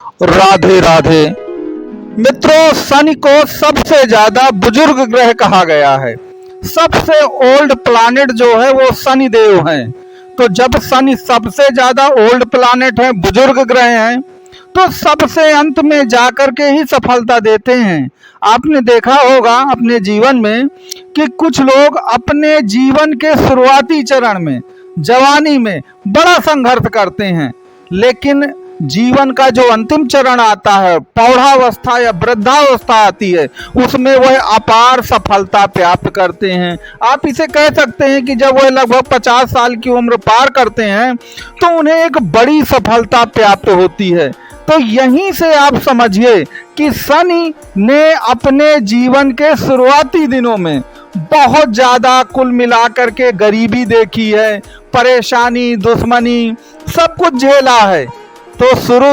राधे राधे। मित्रों, शनि को सबसे ज्यादा बुजुर्ग ग्रह कहा गया है। सबसे ओल्ड प्लैनेट जो है वो शनि देव हैं। तो जब शनि सबसे ज्यादा ओल्ड प्लैनेट है, बुजुर्ग ग्रह हैं, तो सबसे अंत में जाकर के ही सफलता देते हैं। आपने देखा होगा अपने जीवन में कि कुछ लोग अपने जीवन के शुरुआती चरण में, जवानी में बड़ा संघर्ष करते हैं, लेकिन जीवन का जो अंतिम चरण आता है, प्रौढ़ावस्था या वृद्धावस्था आती है, उसमें वह अपार सफलता प्राप्त करते हैं। आप इसे कह सकते हैं कि जब वह लगभग 50 साल की उम्र पार करते हैं तो उन्हें एक बड़ी सफलता प्राप्त होती है। तो यहीं से आप समझिए कि शनि ने अपने जीवन के शुरुआती दिनों में बहुत ज्यादा कुल मिलाकर के गरीबी देखी है, परेशानी, दुश्मनी, सब कुछ झेला है। तो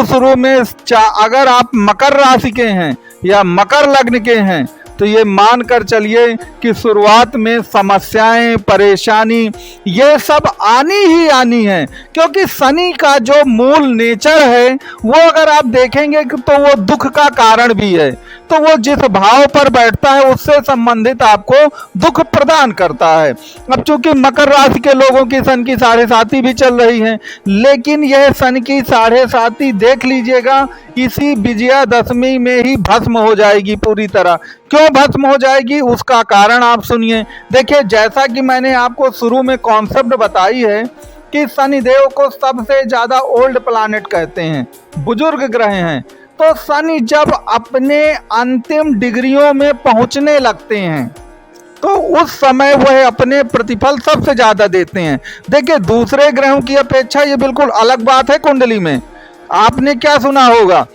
शुरू में अगर आप मकर राशि के हैं या मकर लग्न के हैं तो ये मान कर चलिए कि शुरुआत में समस्याएं, परेशानी ये सब आनी ही आनी है, क्योंकि शनि का जो मूल नेचर है वो अगर आप देखेंगे तो वो दुख का कारण भी है। तो वो जिस भाव पर बैठता है उससे संबंधित आपको दुख प्रदान करता है। अब चूंकि मकर राशि के लोगों की सन की 7.5 भी चल रही है, लेकिन यह सन की 7.5 देख लीजिएगा इसी विजयादशमी में ही भस्म हो जाएगी पूरी तरह। क्यों भस्म हो जाएगी उसका कारण आप सुनिए। देखिए, जैसा कि मैंने आपको शुरू में कॉन्सेप्ट बताई है कि शनिदेव को सबसे ज्यादा ओल्ड प्लैनेट कहते हैं, बुजुर्ग ग्रह हैं। तो शनि जब अपने अंतिम डिग्रियों में पहुंचने लगते हैं तो उस समय वह अपने प्रतिफल सबसे ज्यादा देते हैं। देखिए, दूसरे ग्रहों की अपेक्षा ये बिल्कुल अलग बात है। कुंडली में आपने क्या सुना होगा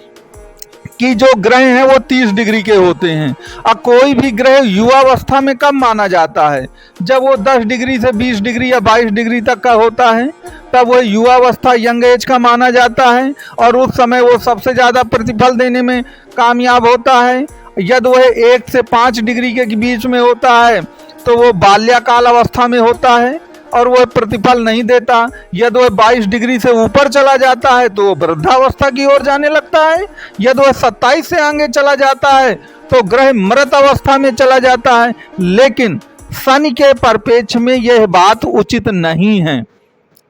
कि जो ग्रह हैं वो 30 डिग्री के होते हैं। अब कोई भी ग्रह युवावस्था में कब माना जाता है? जब वो 10 डिग्री से 20 डिग्री या 22 डिग्री तक का होता है, तब वो युवावस्था, यंग एज का माना जाता है और उस समय वो सबसे ज़्यादा प्रतिफल देने में कामयाब होता है। यदि वह 1 से 5 डिग्री के बीच में होता है तो वो बाल्यकाल अवस्था में होता है और वह प्रतिफल नहीं देता। यदि वह 22 डिग्री से ऊपर चला जाता है तो वह वृद्धावस्था की ओर जाने लगता है। यदि वह 27 से आगे चला जाता है तो ग्रह मृत अवस्था में चला जाता है। लेकिन शनि के परिप्रेक्ष्य में यह बात उचित नहीं है,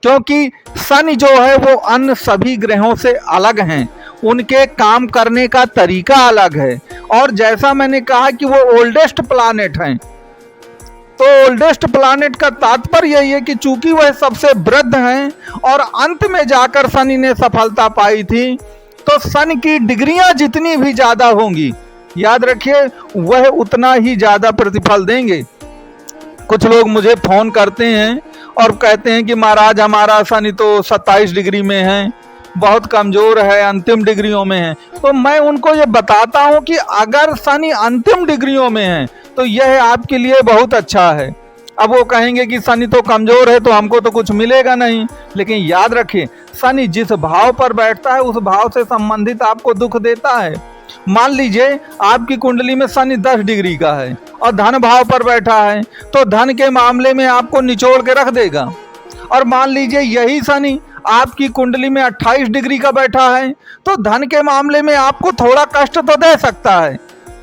क्योंकि शनि जो है वो अन्य सभी ग्रहों से अलग हैं, उनके काम करने का तरीका अलग है। और जैसा मैंने कहा कि वो ओल्डेस्ट प्लैनेट हैं, तो ओल्डेस्ट प्लैनेट का तात्पर्य यही है कि चूंकि वह सबसे वृद्ध हैं और अंत में जाकर शनि ने सफलता पाई थी, तो शनि की डिग्रियां जितनी भी ज्यादा होंगी, याद रखिए, वह उतना ही ज्यादा प्रतिफल देंगे। कुछ लोग मुझे फोन करते हैं और कहते हैं कि महाराज हमारा शनि तो 27 डिग्री में है, बहुत कमजोर है, अंतिम डिग्रियों में है। तो मैं उनको ये बताता हूं कि अगर शनि अंतिम डिग्रियों में है तो यह आपके लिए बहुत अच्छा है। अब वो कहेंगे कि शनि तो कमजोर है तो हमको तो कुछ मिलेगा नहीं, लेकिन याद रखिए, शनि जिस भाव पर बैठता है उस भाव से संबंधित आपको दुख देता है। मान लीजिए आपकी कुंडली में शनि 10 डिग्री का है और धन भाव पर बैठा है, तो धन के मामले में आपको निचोड़ के रख देगा। और मान लीजिए यही शनि आपकी कुंडली में 28 डिग्री का बैठा है, तो धन के मामले में आपको थोड़ा कष्ट तो दे सकता है,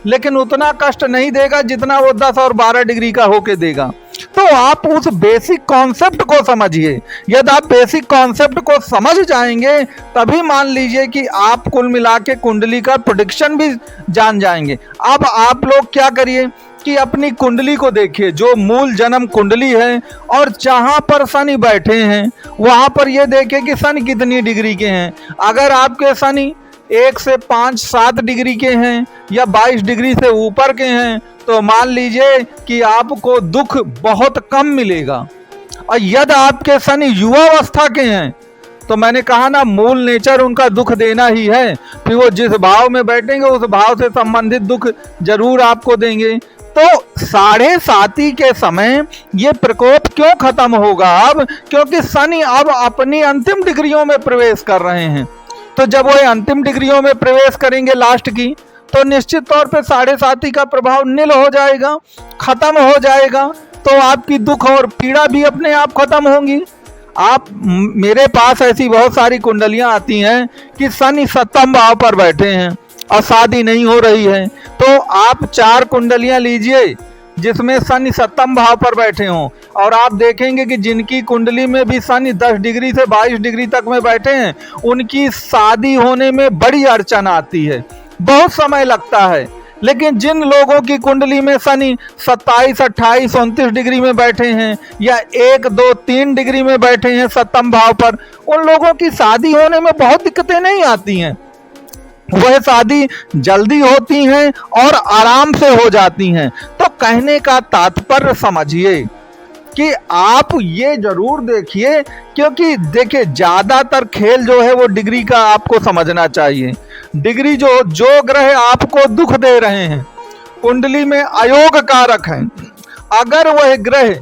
लेकिन उतना कष्ट नहीं देगा जितना वो 10 और 12 डिग्री का होके देगा। तो आप उस बेसिक कॉन्सेप्ट को समझिए। यदि आप बेसिक कॉन्सेप्ट को समझ जाएंगे तभी मान लीजिए कि आप कुल मिला के कुंडली का प्रेडिक्शन भी जान जाएंगे। अब आप लोग क्या करिए कि अपनी कुंडली को देखिए, जो मूल जन्म कुंडली है, और जहां पर शनि बैठे हैं वहां पर यह देखिए कि शनि कितनी डिग्री के हैं। अगर आपके शनि 1 से 5, 7 डिग्री के हैं या 22 डिग्री से ऊपर के हैं तो मान लीजिए कि आपको दुख बहुत कम मिलेगा। और यदि आपके शनि युवावस्था के हैं तो मैंने कहा ना, मूल नेचर उनका दुख देना ही है। फिर वो जिस भाव में बैठेंगे उस भाव से संबंधित दुख जरूर आपको देंगे। तो 7.5 के समय ये प्रकोप क्यों खत्म होगा अब? क्योंकि शनि अब अपनी अंतिम डिग्रियों में प्रवेश कर रहे हैं। तो जब वो अंतिम डिग्रियों में प्रवेश करेंगे लास्ट की, तो निश्चित तौर पे 7.5 का प्रभाव नील हो जाएगा, खत्म हो जाएगा। तो आपकी दुख और पीड़ा भी अपने आप खत्म होंगी। आप मेरे पास ऐसी बहुत सारी कुंडलियां आती हैं कि शनि 7वें भाव पर बैठे हैं और शादी नहीं हो रही है। तो आप 4 कुंडलियां लीजिए जिसमें शनि 7वें भाव पर बैठे हों, और आप देखेंगे कि जिनकी कुंडली में भी शनि 10 डिग्री से 22 डिग्री तक में बैठे हैं, उनकी शादी होने में बड़ी अड़चन आती है, बहुत समय लगता है। लेकिन जिन लोगों की कुंडली में शनि 27, 28, 29 डिग्री में बैठे हैं या 1, 2, 3 डिग्री में बैठे हैं 7वें भाव पर, उन लोगों की शादी होने में बहुत दिक्कतें नहीं आती हैं। वह शादी जल्दी होती हैं और आराम से हो जाती हैं। तो कहने का तात्पर्य समझिए कि आप ये जरूर देखिए, क्योंकि देखिए ज्यादातर खेल जो है वो डिग्री का आपको समझना चाहिए। डिग्री जो ग्रह आपको दुख दे रहे हैं, कुंडली में अयोग कारक हैं, अगर वह ग्रह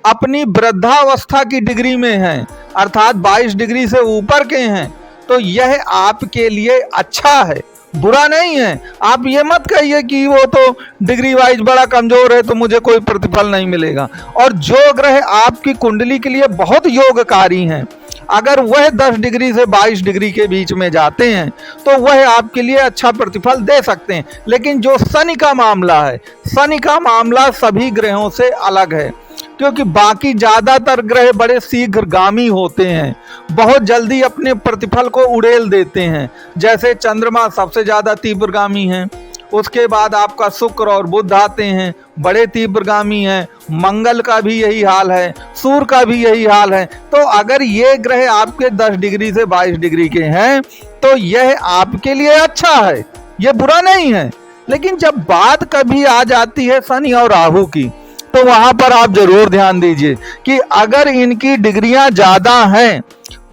अपनी वृद्धावस्था की डिग्री में हैं, अर्थात 22 डिग्री से ऊपर के हैं, तो यह आपके लिए अच्छा है, बुरा नहीं है। आप ये मत कहिए कि वो तो डिग्री वाइज बड़ा कमजोर है तो मुझे कोई प्रतिफल नहीं मिलेगा। और जो ग्रह आपकी कुंडली के लिए बहुत योगकारी हैं, अगर वह 10 डिग्री से 22 डिग्री के बीच में जाते हैं तो वह आपके लिए अच्छा प्रतिफल दे सकते हैं। लेकिन जो शनि का मामला है, शनि का मामला सभी ग्रहों से अलग है, क्योंकि बाकी ज्यादातर ग्रह बड़े शीघ्रगामी होते हैं, बहुत जल्दी अपने प्रतिफल को उड़ेल देते हैं। जैसे चंद्रमा सबसे ज्यादा तीव्रगामी हैं, उसके बाद आपका शुक्र और बुध आते हैं, बड़े तीव्रगामी हैं। मंगल का भी यही हाल है, सूर्य का भी यही हाल है। तो अगर ये ग्रह आपके 10 डिग्री से 22 डिग्री के हैं तो यह आपके लिए अच्छा है, यह बुरा नहीं है। लेकिन जब बात कभी आ जाती है शनि और राहु की, तो वहां पर आप जरूर ध्यान दीजिए कि अगर इनकी डिग्रियां ज्यादा हैं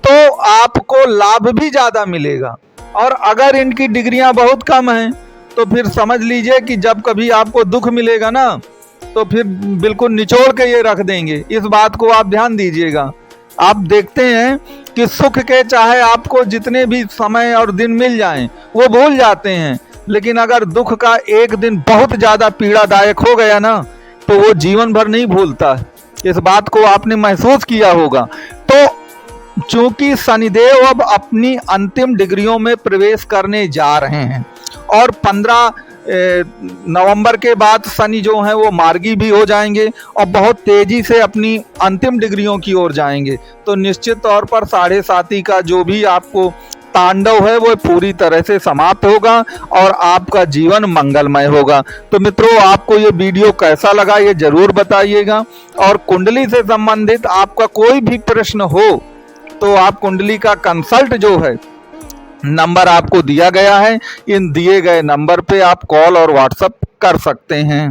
तो आपको लाभ भी ज्यादा मिलेगा, और अगर इनकी डिग्रियां बहुत कम हैं तो फिर समझ लीजिए कि जब कभी आपको दुख मिलेगा ना, तो फिर बिल्कुल निचोड़ के ये रख देंगे। इस बात को आप ध्यान दीजिएगा। आप देखते हैं कि सुख के चाहे आपको जितने भी समय और दिन मिल जाएं, वो भूल जाते हैं, लेकिन अगर दुख का एक दिन बहुत ज्यादा पीड़ादायक हो गया ना, तो वो जीवन भर नहीं भूलता। इस बात को आपने महसूस किया होगा। तो चूंकि शनिदेव अब अपनी अंतिम डिग्रियों में प्रवेश करने जा रहे हैं और 15 नवंबर के बाद शनि जो है वो मार्गी भी हो जाएंगे और बहुत तेजी से अपनी अंतिम डिग्रियों की ओर जाएंगे, तो निश्चित तौर पर 7.5 का जो भी आपको तांडव है वो पूरी तरह से समाप्त होगा और आपका जीवन मंगलमय होगा। तो मित्रों, आपको ये वीडियो कैसा लगा ये जरूर बताइएगा, और कुंडली से संबंधित आपका कोई भी प्रश्न हो तो आप कुंडली का कंसल्ट जो है नंबर आपको दिया गया है, इन दिए गए नंबर पे आप कॉल और व्हाट्सएप कर सकते हैं।